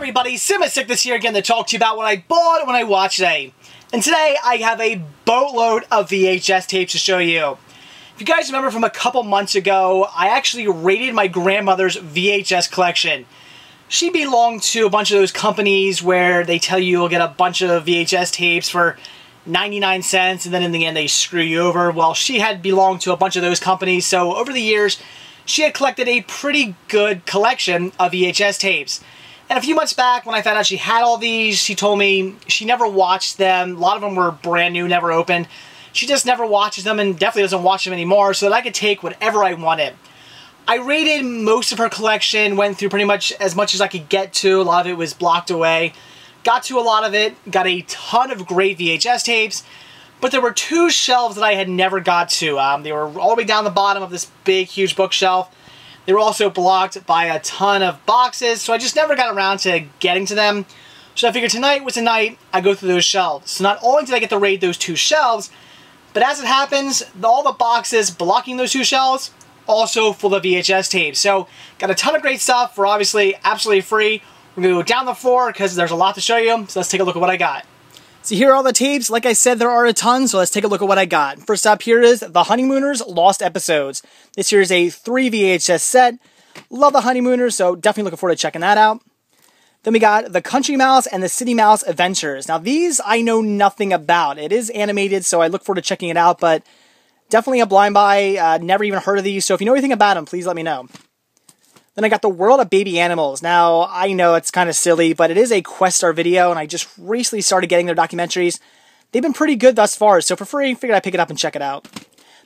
everybody, Sick here again to talk to you about what I bought and what I watched today. And today I have a boatload of VHS tapes to show you. If you guys remember from a couple months ago, I actually raided my grandmother's VHS collection. She belonged to a bunch of those companies where they tell you you'll get a bunch of VHS tapes for 99 cents and then in the end they screw you over. Well, she had belonged to a bunch of those companies, so over the years she had collected a pretty good collection of VHS tapes. And a few months back, when I found out she had all these, she told me she never watched them. A lot of them were brand new, never opened. She just never watches them and definitely doesn't watch them anymore, so that I could take whatever I wanted. I raided most of her collection, went through pretty much as I could get to. A lot of it was blocked away. Got to a lot of it, got a ton of great VHS tapes, but there were two shelves that I had never got to. They were all the way down the bottom of this big, huge bookshelf. They were also blocked by a ton of boxes, so I just never got around to getting to them. So I figured tonight was the night I go through those shelves. So not only did I get to raid those two shelves, but as it happens, all the boxes blocking those two shelves also full of VHS tapes. So got a ton of great stuff for obviously absolutely free. We're going to go down the floor because there's a lot to show you, so let's take a look at what I got. So here are all the tapes. Like I said, there are a ton, so let's take a look at what I got. First up here is The Honeymooners Lost Episodes. This here is a 3 VHS set. Love The Honeymooners, so definitely looking forward to checking that out. Then we got The Country Mouse and the City Mouse Adventures. Now these I know nothing about. It is animated, so I look forward to checking it out, but definitely a blind buy. Never even heard of these, so if you know anything about them, please let me know. Then I got The World of Baby Animals. Now, I know it's kind of silly, but it is a Questar video, and I just recently started getting their documentaries. They've been pretty good thus far, so for free, figured I'd pick it up and check it out.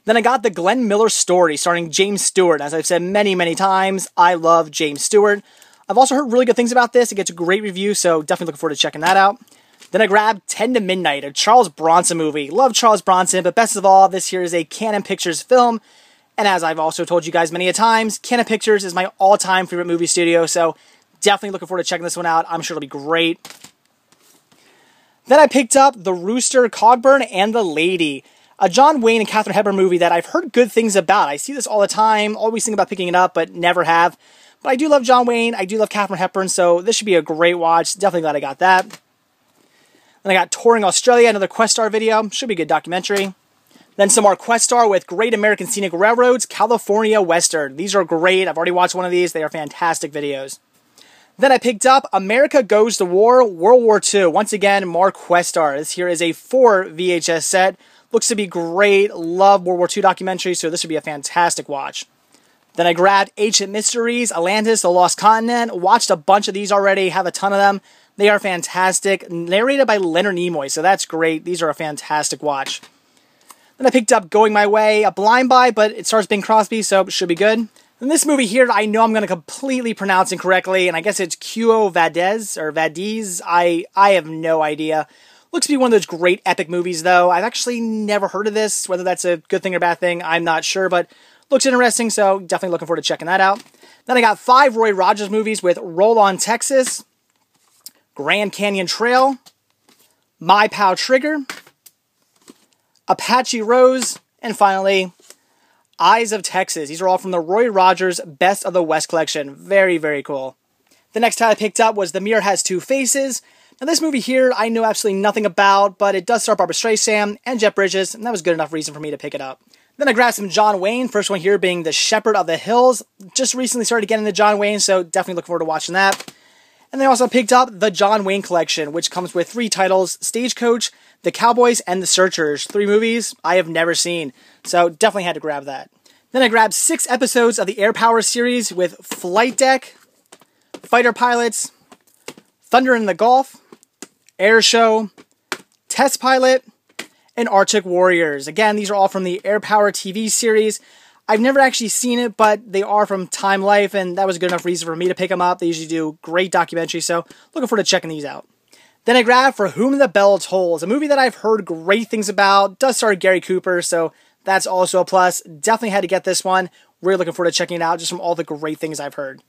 Then I got The Glenn Miller Story, starring James Stewart. As I've said many, many times, I love James Stewart. I've also heard really good things about this. It gets a great review, so definitely looking forward to checking that out. Then I grabbed 10 to Midnight, a Charles Bronson movie. Love Charles Bronson, but best of all, this here is a Canon Pictures film. And as I've also told you guys many a times, Canon Pictures is my all-time favorite movie studio, so definitely looking forward to checking this one out. I'm sure it'll be great. Then I picked up The Rooster Cogburn and the Lady, a John Wayne and Katharine Hepburn movie that I've heard good things about. I see this all the time, always think about picking it up, but never have. But I do love John Wayne, I do love Katharine Hepburn, so this should be a great watch. Definitely glad I got that. Then I got Touring Australia, another Questar video. Should be a good documentary. Then some more Questar with Great American Scenic Railroads, California Western. These are great. I've already watched one of these. They are fantastic videos. Then I picked up America Goes to War, World War II. Once again, more Questar. This here is a 4 VHS set. Looks to be great. Love World War II documentaries, so this would be a fantastic watch. Then I grabbed Ancient Mysteries, Atlantis, The Lost Continent. Watched a bunch of these already. Have a ton of them. They are fantastic. Narrated by Leonard Nimoy, so that's great. These are a fantastic watch. Then I picked up Going My Way, a blind buy, but it stars Bing Crosby, so it should be good. And this movie here, I know I'm going to completely pronounce incorrectly, and I guess it's Quo Vadis, or Vadiz. I have no idea. Looks to be one of those great epic movies, though. I've actually never heard of this. Whether that's a good thing or bad thing, I'm not sure, but looks interesting, so definitely looking forward to checking that out. Then I got 5 Roy Rogers movies with Roll On Texas, Grand Canyon Trail, My Pow Trigger, Apache Rose, and finally, Eyes of Texas. These are all from the Roy Rogers Best of the West collection. Very, very cool. The next title I picked up was The Mirror Has Two Faces. Now this movie here, I know absolutely nothing about, but it does star Barbra Streisand and Jeff Bridges, and that was good enough reason for me to pick it up. Then I grabbed some John Wayne, first one here being The Shepherd of the Hills. Just recently started getting into John Wayne, so definitely looking forward to watching that. And then I also picked up the John Wayne collection, which comes with 3 titles, Stagecoach, The Cowboys, and The Searchers. 3 movies I have never seen, so definitely had to grab that. Then I grabbed 6 episodes of the Air Power series with Flight Deck, Fighter Pilots, Thunder in the Gulf, Air Show, Test Pilot, and Arctic Warriors. Again, these are all from the Air Power TV series. I've never actually seen it, but they are from Time Life, and that was a good enough reason for me to pick them up. They usually do great documentaries, so looking forward to checking these out. Then I grabbed For Whom the Bell Tolls, a movie that I've heard great things about. Does star Gary Cooper, so that's also a plus. Definitely had to get this one. Really looking forward to checking it out, just from all the great things I've heard.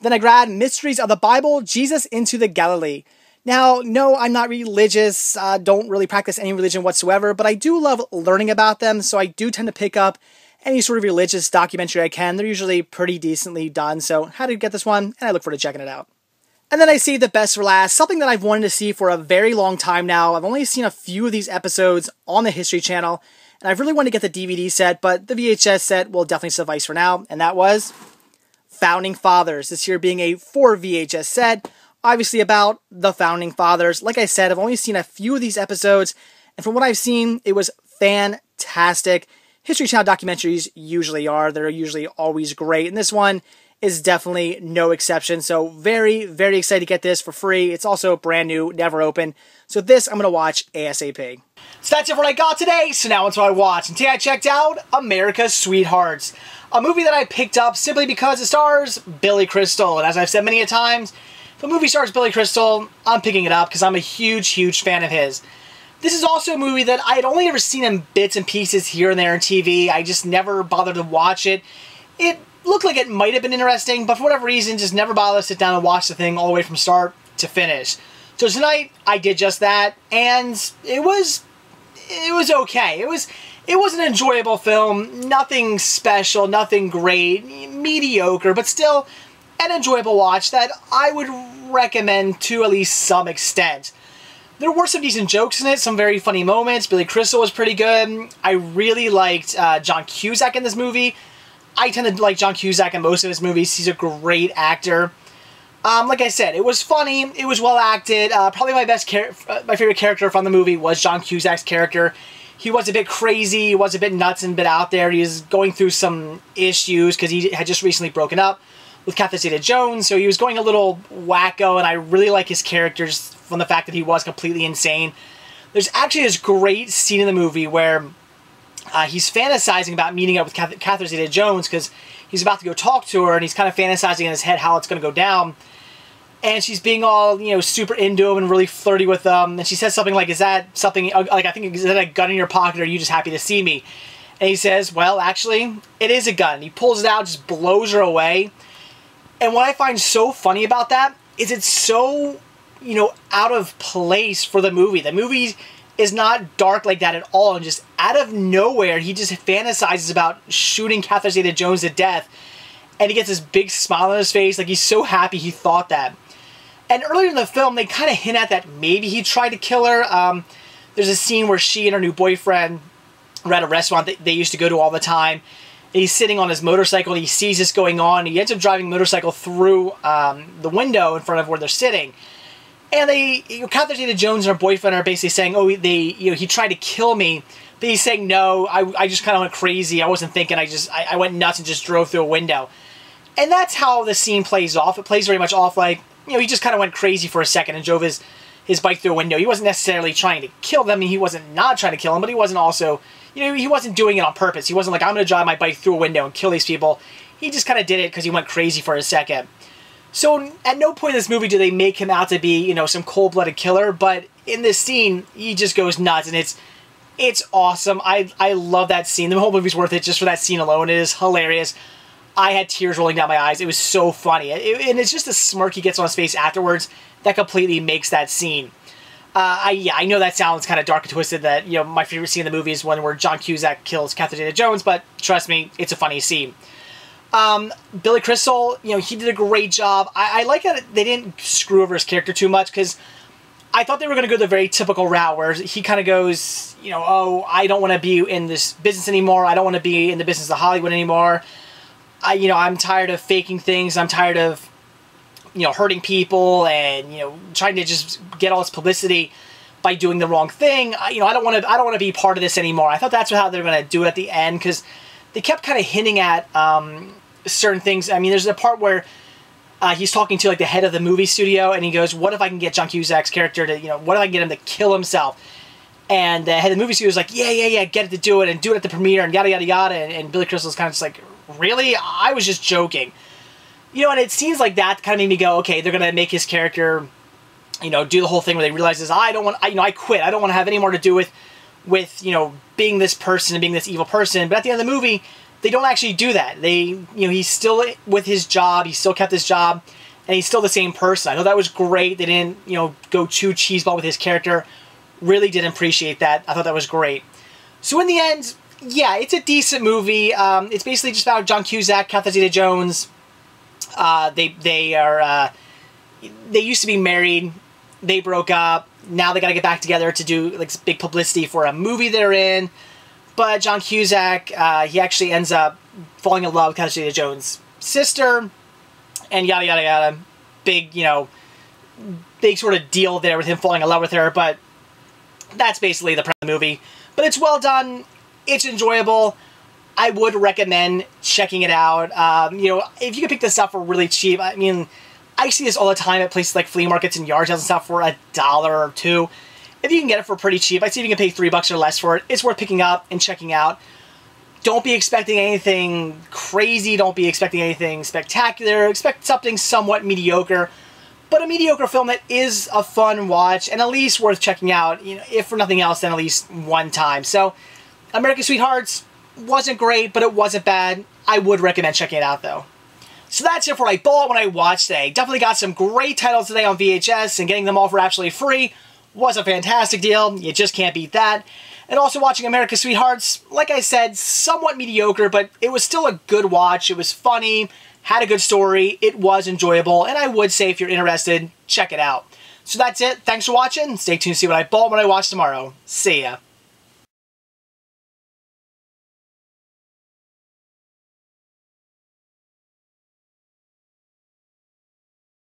Then I grabbed Mysteries of the Bible, Jesus into the Galilee. Now, no, I'm not religious, don't really practice any religion whatsoever, but I do love learning about them, so I do tend to pick up any sort of religious documentary I can. They're usually pretty decently done, so how to get this one, and I look forward to checking it out. And then I saved the best for last, something that I've wanted to see for a very long time now. I've only seen a few of these episodes on the History Channel, and I've really wanted to get the DVD set, but the VHS set will definitely suffice for now, and that was Founding Fathers. This here being a 4 VHS set, obviously about the Founding Fathers. Like I said, I've only seen a few of these episodes, and from what I've seen, it was fantastic. History Channel documentaries usually are. They're usually always great, and this one is definitely no exception. So very, very excited to get this for free. It's also brand new, never opened. So this I'm going to watch ASAP. So that's it for what I got today. So now onto what I watched. And today I checked out America's Sweethearts, a movie that I picked up simply because it stars Billy Crystal. And as I've said many a times, if a movie stars Billy Crystal, I'm picking it up because I'm a huge, huge fan of his. This is also a movie that I had only ever seen in bits and pieces here and there on TV. I just never bothered to watch it. It looked like it might have been interesting, but for whatever reason, just never bothered to sit down and watch the thing all the way from start to finish. So tonight, I did just that, and it was okay. It was an enjoyable film, nothing special, nothing great, mediocre, but still an enjoyable watch that I would recommend to at least some extent. There were some decent jokes in it, some very funny moments. Billy Crystal was pretty good. I really liked John Cusack in this movie. I tend to like John Cusack in most of his movies. He's a great actor. Like I said, it was funny. It was well acted. Probably my favorite character from the movie was John Cusack's character. He was a bit crazy. He was a bit nuts and a bit out there. He was going through some issues because he had just recently broken up with Catherine Zeta-Jones. So he was going a little wacko, and I really like his characters from the fact that he was completely insane. There's actually this great scene in the movie where he's fantasizing about meeting up with Catherine Zeta-Jones because he's about to go talk to her, and he's kind of fantasizing in his head how it's going to go down. And she's being all, you know, super into him and really flirty with him. And she says something like, is that something, like, I think, is that a gun in your pocket, or are you just happy to see me? And he says, well, actually, it is a gun. He pulls it out, just blows her away. And what I find so funny about that is it's so, you know, out of place for the movie. The movie is not dark like that at all, and just out of nowhere, he just fantasizes about shooting Catherine Zeta-Jones to death, and he gets this big smile on his face, like he's so happy he thought that. And earlier in the film, they kind of hint at that maybe he tried to kill her. There's a scene where she and her new boyfriend are at a restaurant that they used to go to all the time, and he's sitting on his motorcycle, and he sees this going on, and he ends up driving the motorcycle through the window in front of where they're sitting. And Catherine Zeta-Jones and her boyfriend are basically saying, oh, he tried to kill me. But he's saying, no, I just kind of went crazy. I wasn't thinking. I went nuts and just drove through a window. And that's how the scene plays off. It plays very much off like, you know, he just kind of went crazy for a second and drove his bike through a window. He wasn't necessarily trying to kill them. I mean, he wasn't not trying to kill them, but he wasn't also, you know, he wasn't doing it on purpose. He wasn't like, I'm going to drive my bike through a window and kill these people. He just kind of did it because he went crazy for a second. So at no point in this movie do they make him out to be, you know, some cold-blooded killer, but in this scene, he just goes nuts, and it's awesome. I love that scene. The whole movie's worth it just for that scene alone. It is hilarious. I had tears rolling down my eyes. It was so funny. And it's just the smirk he gets on his face afterwards that completely makes that scene. I know that sounds kind of dark and twisted, that, you know, my favorite scene in the movie is one where John Cusack kills Catherine Zeta-Jones, but trust me, it's a funny scene. Billy Crystal, you know, he did a great job. I like that they didn't screw over his character too much, because I thought they were going to go the very typical route where he kind of goes, you know, oh, I don't want to be in this business anymore. I don't want to be in the business of Hollywood anymore. I'm tired of faking things. I'm tired of, you know, hurting people and, you know, trying to just get all this publicity by doing the wrong thing. I don't want to be part of this anymore. I thought that's how they're going to do it at the end, because they kept kind of hinting at certain things. I mean, there's a part where he's talking to, like, the head of the movie studio, and he goes, what if I can get John Cusack's character to, you know, what if I can get him to kill himself? And the head of the movie studio is like, yeah, get it to do it, and do it at the premiere, and yada, yada, yada. And Billy Crystal's kind of just like, really? I was just joking. You know, and it seems like that kind of made me go, okay, they're going to make his character, you know, do the whole thing where they realize I quit. I don't want to have any more to do with, you know, being this person and being this evil person. But at the end of the movie, they don't actually do that. He's still with his job. He still kept his job, and he's still the same person. I thought that was great. They didn't, you know, go too cheeseball with his character. Really did appreciate that. I thought that was great. So in the end, yeah, it's a decent movie. It's basically just about John Cusack, Catherine Zeta-Jones. They are, they used to be married, they broke up, now they gotta get back together to do like big publicity for a movie they're in. But John Cusack, he actually ends up falling in love with Catherine Zeta-Jones' sister, and yada yada yada. Big, you know, big sort of deal there with him falling in love with her, but that's basically the premise of the movie. But it's well done, it's enjoyable. I would recommend checking it out. You know, if you can pick this up for really cheap, I mean, I see this all the time at places like flea markets and yard sales and stuff for $1 or $2. If you can get it for pretty cheap, I'd see if you can pay $3 or less for it. It's worth picking up and checking out. Don't be expecting anything crazy. Don't be expecting anything spectacular. Expect something somewhat mediocre. But a mediocre film that is a fun watch and at least worth checking out, you know, if for nothing else, then at least one time. So, American Sweethearts wasn't great, but it wasn't bad. I would recommend checking it out, though. So that's it for what I bought when I watched today. Definitely got some great titles today on VHS, and getting them all for absolutely free was a fantastic deal. You just can't beat that. And also watching American Sweethearts, like I said, somewhat mediocre, but it was still a good watch. It was funny, had a good story, it was enjoyable, and I would say if you're interested, check it out. So that's it. Thanks for watching. Stay tuned to see what I bought when I watch tomorrow. See ya.